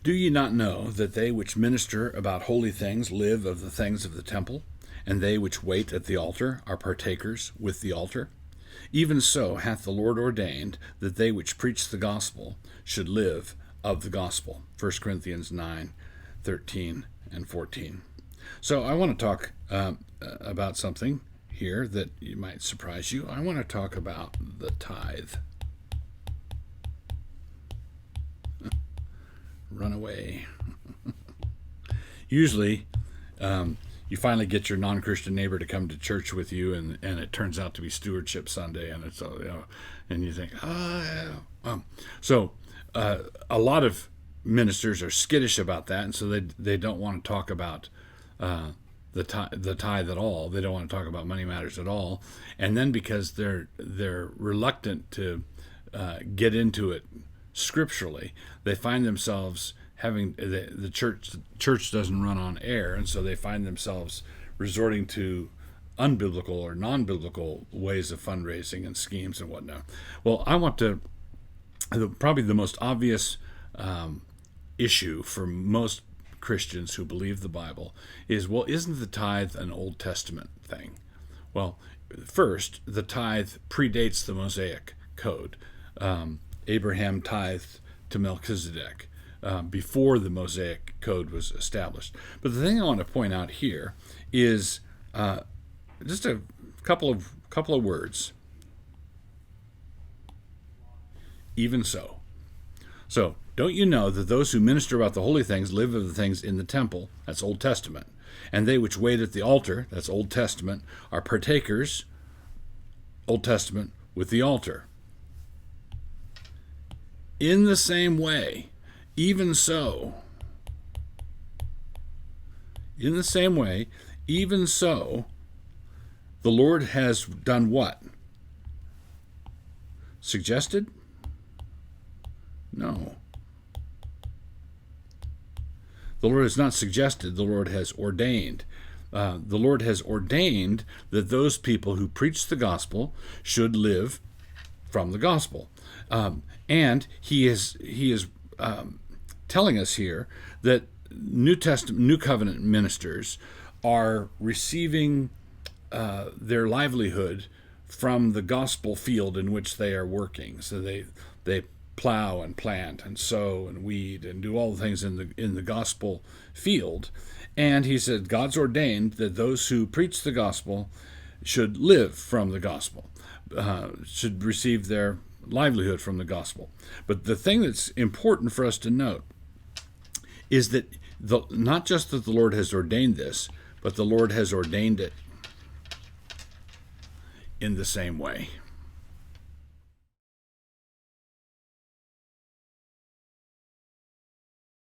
Do ye not know that they which minister about holy things live of the things of the temple, and they which wait at the altar are partakers with the altar? Even so hath the Lord ordained that they which preach the gospel should live of the gospel. 1 Corinthians 9:13 and 14. So I want to talk about something here that might surprise you. I want to talk about the tithe. Run away. Usually, you finally get your non-Christian neighbor to come to church with you, and it turns out to be Stewardship Sunday, and it's and you think, so a lot of ministers are skittish about that, and so they don't want to talk about the tithe at all. They don't want to talk about money matters at all, and then because they're reluctant to get into it scripturally, they find themselves having the church doesn't run on air, and so they find themselves resorting to unbiblical or non-biblical ways of fundraising and schemes and whatnot. Well, I want to probably the most obvious issue for most Christians who believe the Bible is, well, isn't the tithe an Old Testament thing? Well, first, the tithe predates the Mosaic Code. Abraham tithed to Melchizedek before the Mosaic Code was established. But the thing I want to point out here is just a couple of words. Even so. So, don't you know that those who minister about the holy things live of the things in the temple, that's Old Testament, and they which wait at the altar, that's Old Testament, are partakers, Old Testament, with the altar. In the same way, even so, the Lord has done what? Suggested? No. The Lord has not suggested, the Lord has ordained. The Lord has ordained that those people who preach the gospel should live from the gospel. And he is telling us here that New Covenant ministers are receiving their livelihood from the gospel field in which they are working. So they plow and plant and sow and weed and do all the things in the gospel field. And he said God's ordained that those who preach the gospel should live from the gospel, should receive their livelihood from the gospel. But the thing that's important for us to note is that not just that the Lord has ordained this, but the Lord has ordained it in the same way.